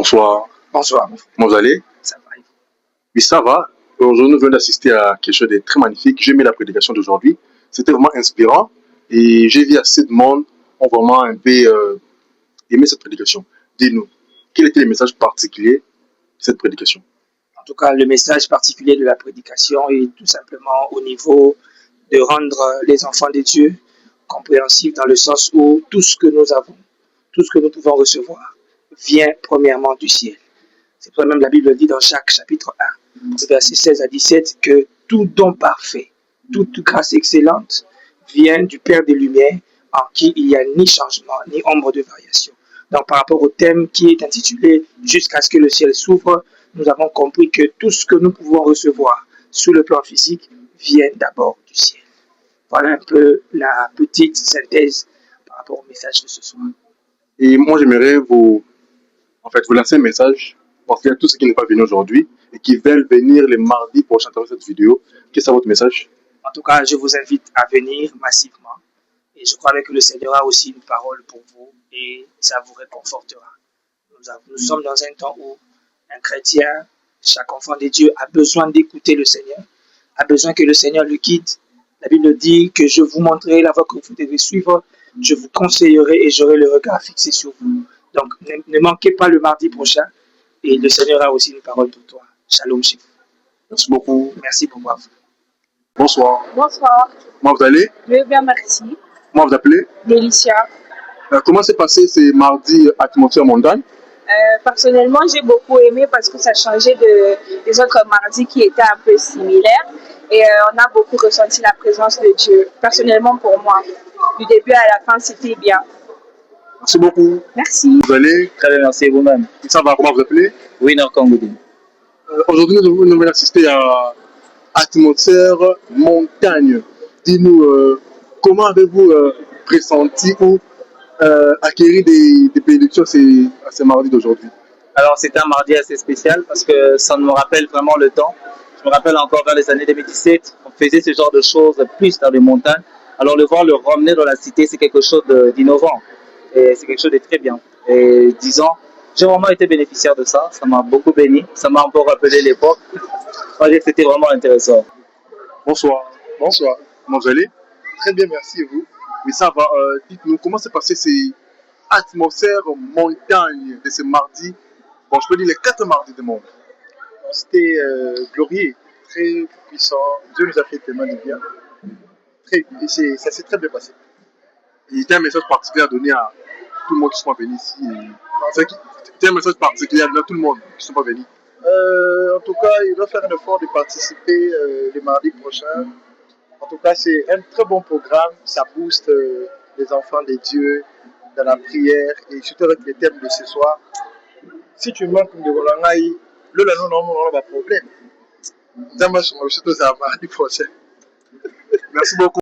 Bonsoir. Bonsoir. Comment vous allez? Ça va. Oui, ça va. Aujourd'hui, nous venons d'assister à quelque chose de très magnifique. J'ai aimé la prédication d'aujourd'hui. C'était vraiment inspirant. Et j'ai vu assez de monde ont vraiment un peu aimé cette prédication. Dis-nous, quel était le message particulier de cette prédication? En tout cas, le message particulier de la prédication est tout simplement au niveau de rendre les enfants de Dieu compréhensifs dans le sens où tout ce que nous avons, tout ce que nous pouvons recevoir, vient premièrement du ciel. C'est pour ça même la Bible dit dans Jacques chapitre 1, versets 16 à 17, que tout don parfait, toute grâce excellente vient du Père des Lumières, en qui il n'y a ni changement, ni ombre de variation. Donc par rapport au thème qui est intitulé « Jusqu'à ce que le ciel s'ouvre », nous avons compris que tout ce que nous pouvons recevoir sur le plan physique vient d'abord du ciel. Voilà un peu la petite synthèse par rapport au message de ce soir. Et moi, j'aimerais vous lancer un message parce qu'il y a tous ceux qui n'est pas venu aujourd'hui et qui veulent venir les mardis pour chanter cette vidéo. Quel est votre message? En tout cas, je vous invite à venir massivement. Et je crois que le Seigneur a aussi une parole pour vous et ça vous réconfortera. Nous sommes dans un temps où un chrétien, chaque enfant de Dieu, a besoin d'écouter le Seigneur, a besoin que le Seigneur le guide. La Bible dit que je vous montrerai la voie que vous devez suivre, je vous conseillerai et j'aurai le regard fixé sur vous. Donc, ne manquez pas le mardi prochain et le Seigneur a aussi une parole pour toi. Shalom chez vous. Merci beaucoup. Merci beaucoup à vous. Bonsoir. Bonsoir. Comment vous allez? Je vais bien, merci. Comment vous appelez? Délicia. Comment s'est passé ces mardis atmosphère montagne? Personnellement, j'ai beaucoup aimé parce que ça changeait des autres mardis qui étaient un peu similaires. Et on a beaucoup ressenti la présence de Dieu. Personnellement, pour moi, du début à la fin, c'était bien. Merci beaucoup. Merci. Vous allez? Très bien, merci vous-même. Ça va, comment vous appelez? Winner Kangoudi. Aujourd'hui, nous venons assister à atmosphère montagne. Dis-nous, comment avez-vous pressenti ou acquérir des bénédictions à ces mardis d'aujourd'hui? Alors, c'était un mardi assez spécial parce que ça me rappelle vraiment le temps. Je me rappelle encore vers les années 2017, on faisait ce genre de choses plus dans les montagnes. Alors, le voir le ramener dans la cité, c'est quelque chose d'innovant. Et c'est quelque chose de très bien. Et disons, j'ai vraiment été bénéficiaire de ça. Ça m'a beaucoup béni. Ça m'a encore rappelé l'époque. C'était vraiment intéressant. Bonsoir. Bonsoir. Comment vous allez? Très bien, merci et vous? Oui, ça va. Dites-nous, comment s'est passé ces atmosphères montagne de ce mardi? Bon, je peux dire les 4 mardis du monde. C'était glorieux, très puissant. Dieu nous a fait tellement de bien. Ça s'est très bien passé. Il y a un message particulier à donner à tout le monde qui sont venus ici. C'est un message particulier à donner à tout le monde qui ne sont pas venus. En tout cas, il doit faire un effort de participer le mardi prochain. En tout cas, c'est un très bon programme. Ça booste les enfants de Dieu dans la prière et surtout avec les thèmes de ce soir. Si tu manques de Rolangaï, le lano non pas problème. Ça marche mardi prochain. Merci beaucoup.